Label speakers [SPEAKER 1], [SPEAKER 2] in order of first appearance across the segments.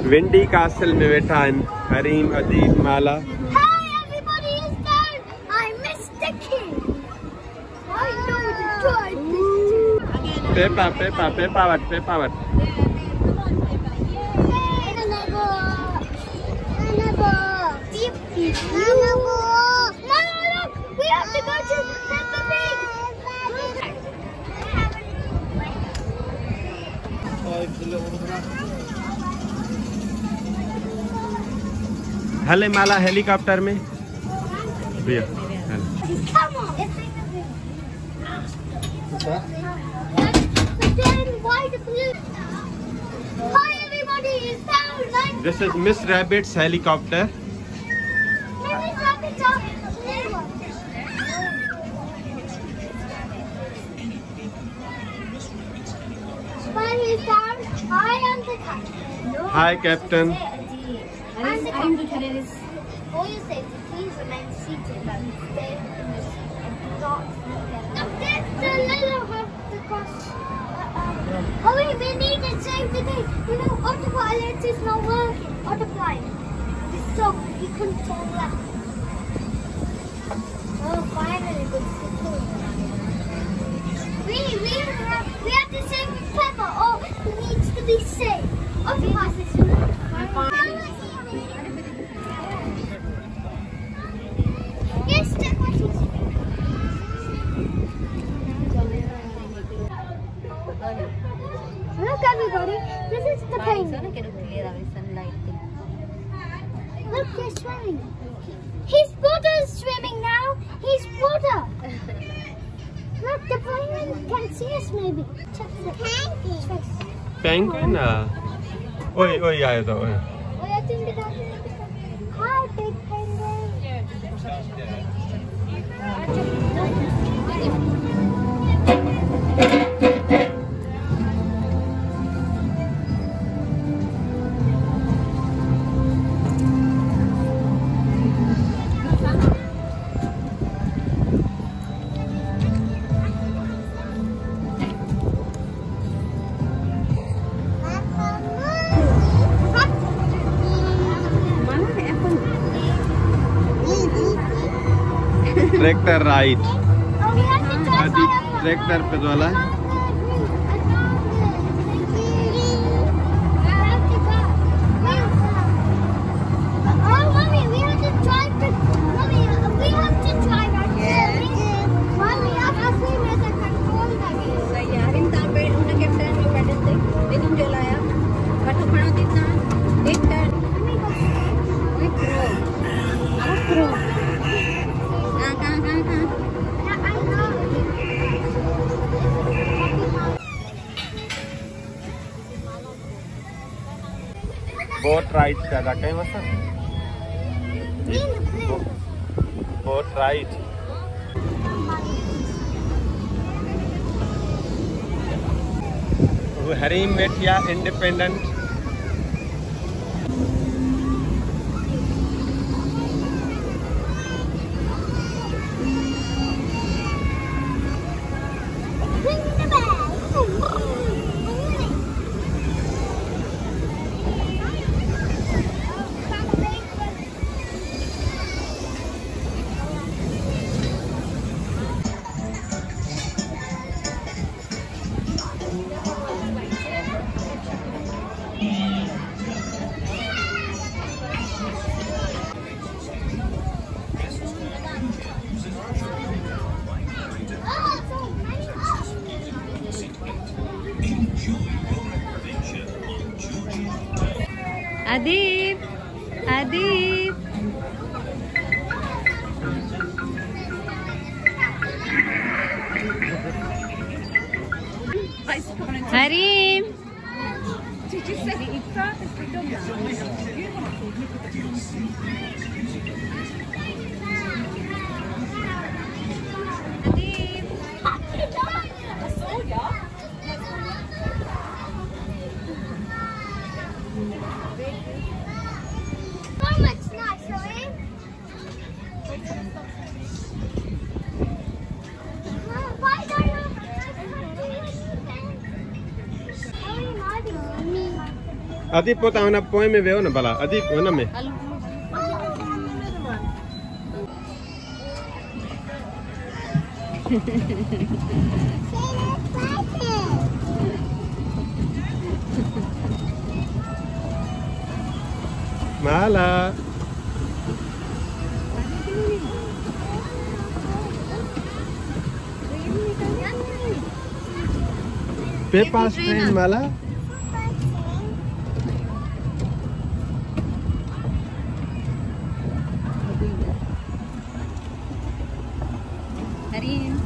[SPEAKER 1] Windy castle में बैठा है हरीम, अदीब, माला।
[SPEAKER 2] Hi, everybody is down. I missed the king. I know the tribe.
[SPEAKER 1] Peppa what?
[SPEAKER 2] We have to go to Peppa Pig.
[SPEAKER 1] हले माला helicopter में भैया।
[SPEAKER 2] Come on. Hi everybody, it's down.
[SPEAKER 1] This is Miss Rabbit's helicopter.
[SPEAKER 3] I am the captain.
[SPEAKER 1] Hi, Captain.
[SPEAKER 3] I'm the terrorist. For your safety, please remain seated and stay in the seat and do not move.
[SPEAKER 2] That's the little of the cross. Hurry, we need to save the day. You know, autopilot is not working. Autopilot. So he couldn't turn left.
[SPEAKER 3] Oh, finally, good.
[SPEAKER 2] We have to save Peppa. Oh, he needs to be safe. Autopilot. Yes, step what is. Look, everybody. This is the penguin. Look, they're swimming. His brother's swimming now. He's brother. Look, the penguin can see us maybe. Check the penguin.
[SPEAKER 1] Penguin? Oi, आया था oi.
[SPEAKER 2] Oh, I think that. Hi, big penguin.
[SPEAKER 1] Tractor ride.
[SPEAKER 2] Oh, we have to drive
[SPEAKER 1] Adeeb tractor पे वाला। Boat ride कर रहा है मसा। Boat ride. वो हरीम बैठिया independent.
[SPEAKER 4] Adeeb Adeeb Hareem
[SPEAKER 1] Adip po tayo na po may veo na bala. Adip, ano me? Mala. Peppa's train, Mala.
[SPEAKER 4] Harim.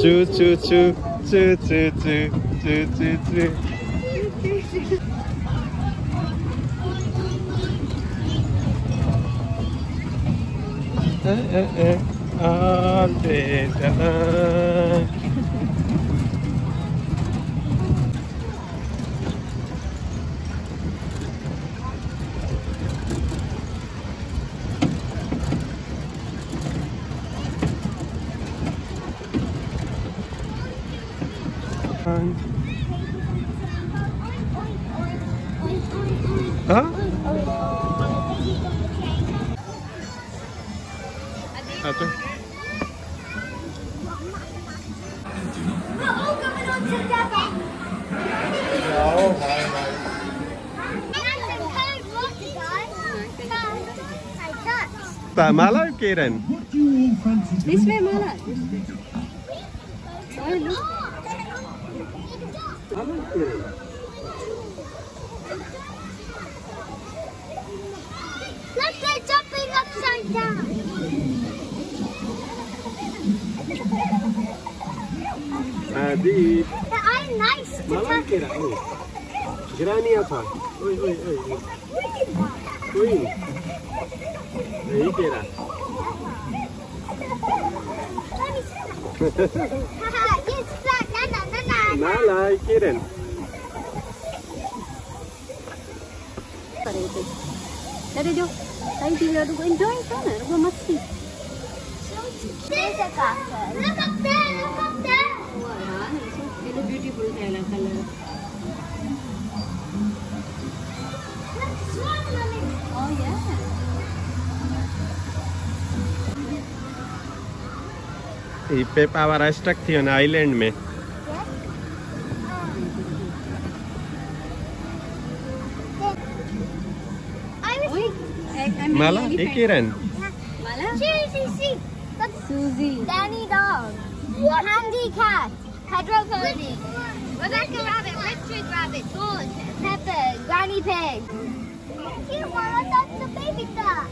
[SPEAKER 1] Choo choo choo choo choo choo choo choo choo. Huh? Ato.
[SPEAKER 2] We're all going on together.
[SPEAKER 1] Oh, hi, hi. Mala or Kiran?
[SPEAKER 4] This way, Mala. Oh, look.
[SPEAKER 2] Look, they're jumping upside down.
[SPEAKER 1] Adip.
[SPEAKER 2] I'm nice to
[SPEAKER 1] Mala
[SPEAKER 2] touch.
[SPEAKER 1] Kiran. Granny apa? Oi, oi, oi. Oi. Hey, Kiran.
[SPEAKER 2] Yes, flat.
[SPEAKER 1] Mala Kiran.
[SPEAKER 4] Ada jo. Tadi dia tu enjoy sana, tu mesti.
[SPEAKER 2] There's a castle. Look up there, look up there.
[SPEAKER 4] Wow, so beautiful color.
[SPEAKER 2] Look, swan, Mommy.
[SPEAKER 4] Oh yeah.
[SPEAKER 1] ये Peppa वाला stuck थी ना island में. Mala, Kiran.
[SPEAKER 4] Mala?
[SPEAKER 2] See.
[SPEAKER 4] Susie.
[SPEAKER 2] Danny dog. Handy cat. Pedro pony. Rebecca rabbit. Richard rabbit. George. Peppa. Granny pig. Here, Mala, that's the baby duck.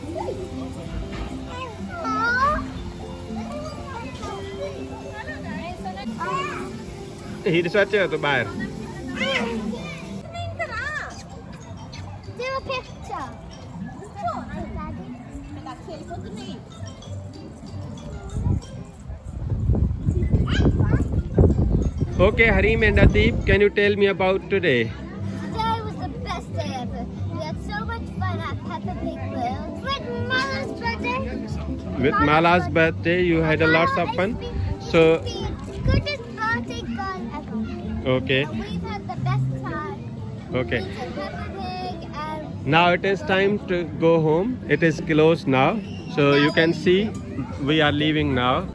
[SPEAKER 1] He decided to buy.
[SPEAKER 2] Do a picture.
[SPEAKER 1] Okay, Harim and Adip, can you tell me about today?
[SPEAKER 2] Today was the best day ever. We had so much fun at Peppa Pig World. With Mala's birthday.
[SPEAKER 1] With Mala's birthday, you had a lots of fun. So,
[SPEAKER 2] goodest birthday fun ever.
[SPEAKER 1] okay,
[SPEAKER 2] And we've had the best time.
[SPEAKER 1] okay.
[SPEAKER 2] We've had Peppa Pig and
[SPEAKER 1] Now it is time to go home. It is closed now. So you can see we are leaving now.